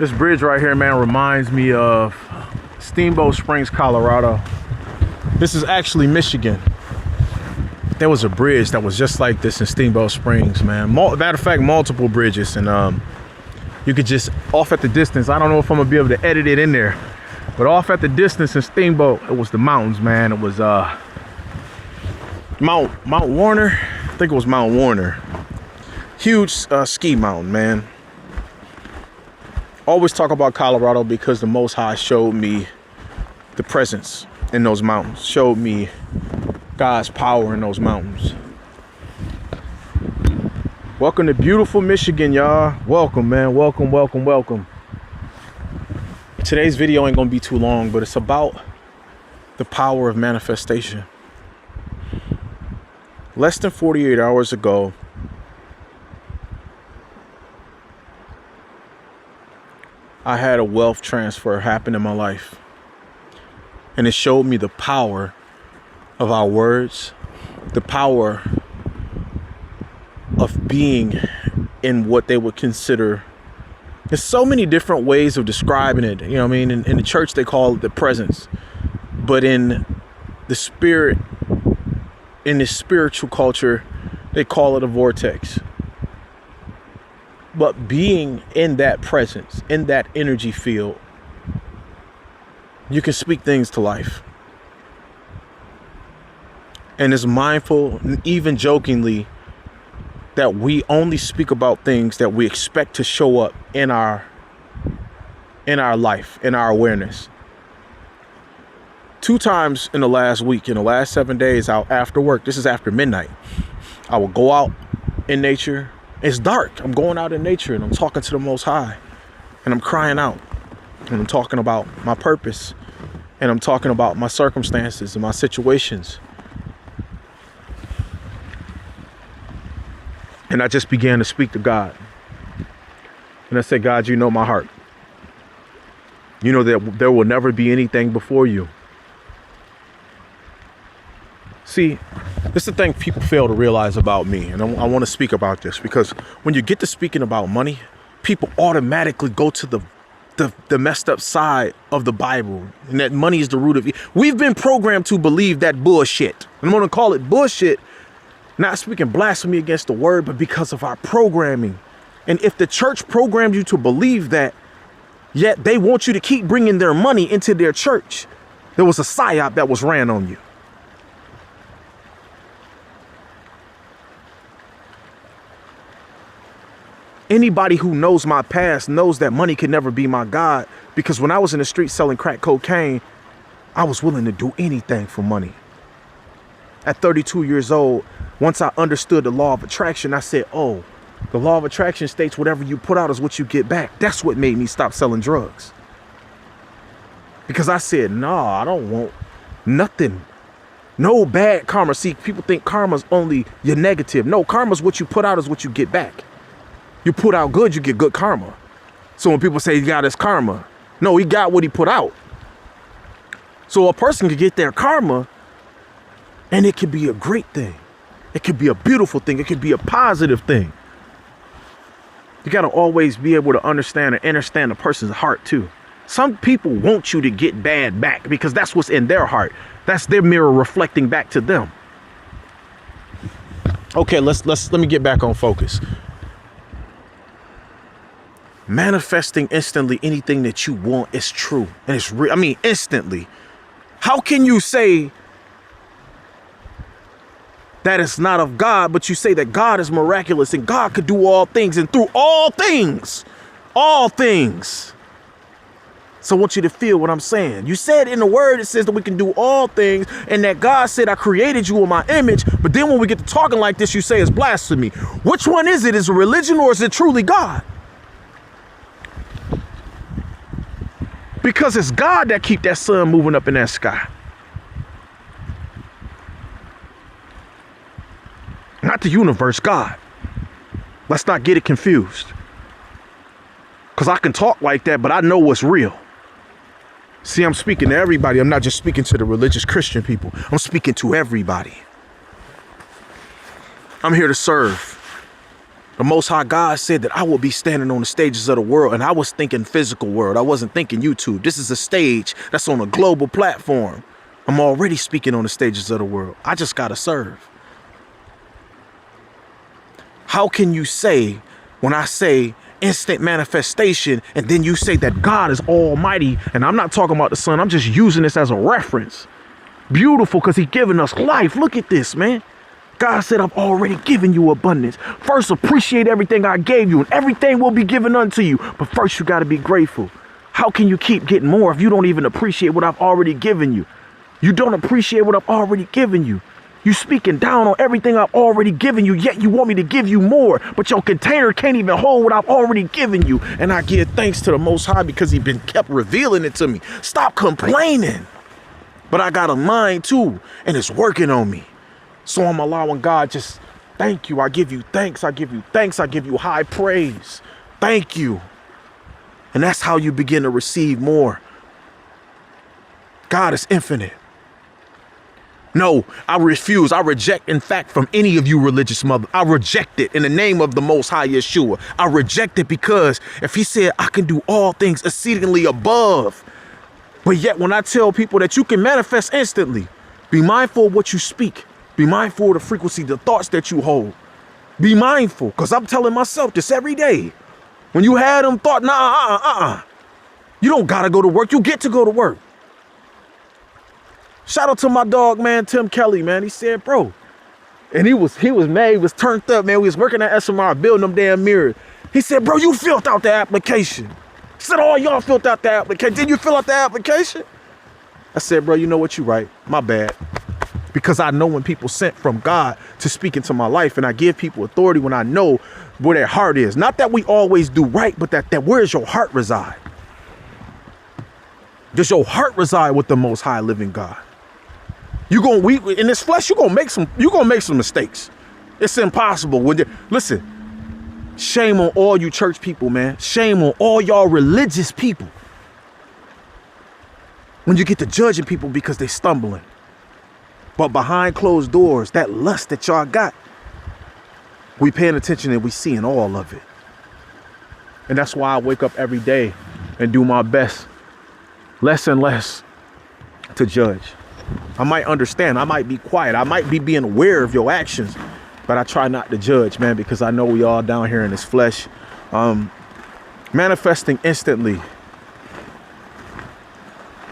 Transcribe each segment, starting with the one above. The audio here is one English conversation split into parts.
This bridge right here, man, reminds me of Steamboat Springs, Colorado. This is actually Michigan. There was a bridge that was just like this in Steamboat Springs, man. Matter of fact, multiple bridges. And you could just, off at the distance, I don't know if I'm gonna be able to edit it in there, but off at the distance in Steamboat, it was the mountains, man. It was Mount Warner. I think it was Mount Warner. Huge ski mountain, man. Always talk about Colorado because the Most High showed me the presence in those mountains, showed me God's power in those mountains. Welcome to beautiful Michigan, y'all. Welcome, man. Welcome, welcome, welcome. Today's video ain't gonna be too long, but it's about the power of manifestation. Less than 48 hours ago, I had a wealth transfer happen in my life. And it showed me the power of our words, the power of being in what they would consider. There's so many different ways of describing it. You know what I mean? In the church, they call it the presence. But in the spirit, in the spiritual culture, they call it a vortex. But being in that presence, in that energy field, you can speak things to life. And it's mindful, even jokingly, that we only speak about things that we expect to show up in our life, in our awareness. 2 times in the last week, in the last 7 days, out after work, this is after midnight, I will go out in nature. It's dark. I'm going out in nature and I'm talking to the Most High and I'm crying out and I'm talking about my purpose and I'm talking about my circumstances and my situations. And I just began to speak to God. And I said, God, you know my heart. You know that there will never be anything before you. See, this is the thing people fail to realize about me. And I want to speak about this because when you get to speaking about money, people automatically go to the messed up side of the Bible. And that money is the root of it. We've been programmed to believe that bullshit. I'm going to call it bullshit. Not speaking blasphemy against the word, but because of our programming. And if the church programmed you to believe that, yet they want you to keep bringing their money into their church, there was a psyop that was ran on you. Anybody who knows my past knows that money can never be my God, because when I was in the street selling crack cocaine, I was willing to do anything for money. At 32 years old, once I understood the law of attraction, I said, oh, the law of attraction states whatever you put out is what you get back. That's what made me stop selling drugs. Because I said, nah, I don't want nothing. No bad karma. See, people think karma's only your negative. No, karma's what you put out is what you get back. You put out good, you get good karma. So when people say he got his karma, no, he got what he put out. So a person could get their karma and it could be a great thing. It could be a beautiful thing. It could be a positive thing. You got to always be able to understand the person's heart too. Some people want you to get bad back because that's what's in their heart. That's their mirror reflecting back to them. Okay, let me get back on focus. Manifesting instantly anything that you want is true. And it's real. I mean, instantly. How can you say that it's not of God, but you say that God is miraculous and God could do all things and through all things, all things. So I want you to feel what I'm saying. You said in the word, it says that we can do all things and that God said, I created you in my image. But then when we get to talking like this, you say it's blasphemy. Which one is it? Is it religion or is it truly God? Because it's God that keep that sun moving up in that sky. Not the universe, God. Let's not get it confused. Because I can talk like that, but I know what's real. See, I'm speaking to everybody. I'm not just speaking to the religious Christian people. I'm speaking to everybody. I'm here to serve. The Most High God said that I will be standing on the stages of the world, and I was thinking physical world. I wasn't thinking YouTube. This is a stage that's on a global platform. I'm already speaking on the stages of the world. I just got to serve. How can you say, when I say instant manifestation, and then you say that God is almighty, and I'm not talking about the sun, I'm just using this as a reference. Beautiful, because he's given us life. Look at this, man. God said, I've already given you abundance. First, appreciate everything I gave you, and everything will be given unto you. But first, you got to be grateful. How can you keep getting more if you don't even appreciate what I've already given you? You don't appreciate what I've already given you. You speaking down on everything I've already given you, yet you want me to give you more. But your container can't even hold what I've already given you. And I give thanks to the Most High because he's been kept revealing it to me. Stop complaining. But I got a mind too, and it's working on me. So I'm allowing God, just thank you. I give you thanks. I give you thanks. I give you high praise. Thank you. And that's how you begin to receive more. God is infinite. No, I refuse. I reject, in fact, from any of you religious mothers. I reject it in the name of the Most High Yeshua. I reject it because if he said I can do all things exceedingly above, but yet when I tell people that you can manifest instantly, be mindful of what you speak. Be mindful of the frequency, the thoughts that you hold. Be mindful, because I'm telling myself this every day. When you had them thoughts, you don't got to go to work. You get to go to work. Shout out to my dog, man, Tim Kelly, man. He said, bro, and he was mad. He was turned up, man. We was working at SMR, building them damn mirrors. He said, bro, you filled out the application. He said, oh, y'all filled out the application. Did you fill out the application? I said, bro, you know what? You right. My bad. Because I know when people sent from God to speak into my life, and I give people authority when I know where their heart is. Not that we always do right, but that where's your heart reside? Does your heart reside with the Most High living God? We in this flesh, you're gonna make some mistakes. It's impossible. Listen, shame on all you church people, man. Shame on all y'all religious people. When you get to judging people because they stumbling. But behind closed doors, that lust that y'all got, we paying attention and we seeing all of it. And that's why I wake up every day and do my best, less and less, to judge. I might understand, I might be quiet, I might be being aware of your actions, but I try not to judge, man, because I know we all down here in this flesh, manifesting instantly.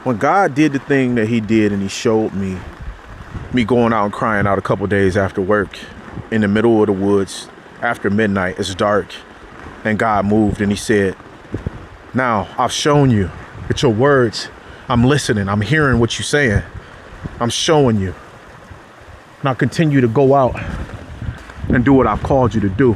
When God did the thing that he did and he showed me going out and crying out a couple days after work in the middle of the woods after midnight, it's dark, and God moved and he said, now I've shown you with your words, I'm listening, I'm hearing what you're saying, I'm showing you. Now continue to go out and do what I've called you to do.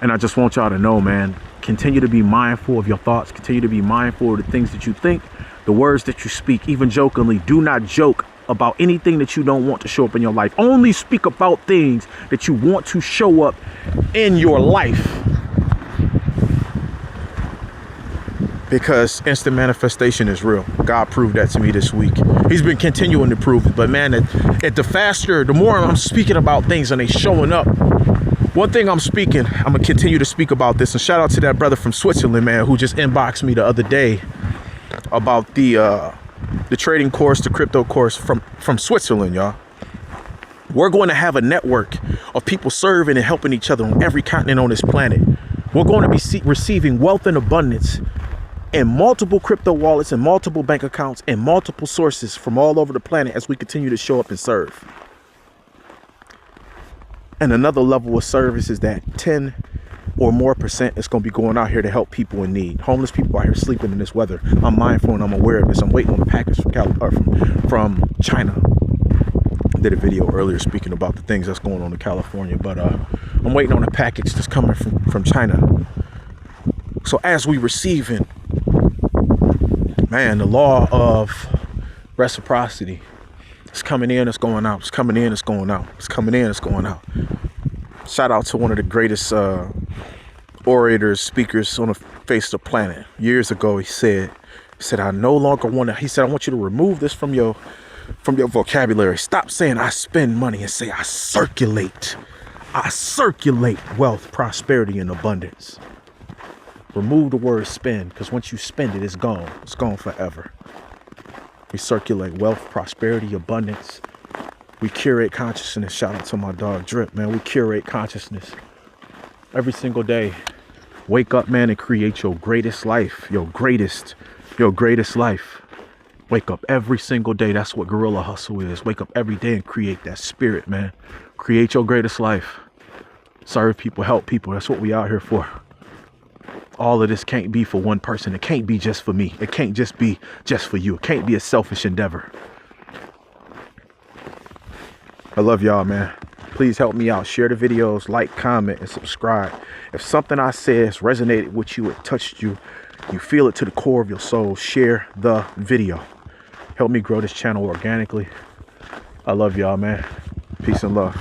And I just want y'all to know, man, continue to be mindful of your thoughts, continue to be mindful of the things that you think, the words that you speak, even jokingly. Do not joke about anything that you don't want to show up in your life. Only speak about things that you want to show up in your life. Because instant manifestation is real. God proved that to me this week. He's been continuing to prove it. But man, the more I'm speaking about things and they showing up. One thing I'm going to continue to speak about this. And shout out to that brother from Switzerland, man, who just inboxed me the other day about the trading course, the crypto course from Switzerland, y'all. We're going to have a network of people serving and helping each other on every continent on this planet. We're going to be receiving wealth and abundance and multiple crypto wallets and multiple bank accounts and multiple sources from all over the planet as we continue to show up and serve. And another level of service is that 10 or more % is going to be going out here to help people in need. Homeless people out here sleeping in this weather. I'm mindful and I'm aware of this. I'm waiting on a package from China. I did a video earlier speaking about the things that's going on in California, but I'm waiting on a package that's coming from China. So as we receiving, man, the law of reciprocity, it's coming in, it's going out. It's coming in, it's going out. It's coming in, it's going out. Shout out to one of the greatest orators, speakers on the face of the planet. Years ago, he said, I no longer want to, he said, I want you to remove this from your vocabulary. Stop saying I spend money and say I circulate. I circulate wealth, prosperity, and abundance. Remove the word spend, because once you spend it, it's gone. It's gone forever. We circulate wealth, prosperity, abundance. We curate consciousness. Shout out to my dog Drip, man. We curate consciousness every single day. Wake up, man, and create your greatest life. Your greatest life. Wake up every single day. That's what Guerrilla Hustle is. Wake up every day and create that spirit, man. Create your greatest life. Serve people, help people. That's what we out here for. All of this can't be for one person. It can't be just for me. It can't just be just for you. It can't be a selfish endeavor. I love y'all, man. Please help me out. Share the videos, like, comment, and subscribe. If something I said has resonated with you, it touched you, you feel it to the core of your soul, share the video. Help me grow this channel organically. I love y'all, man. Peace and love.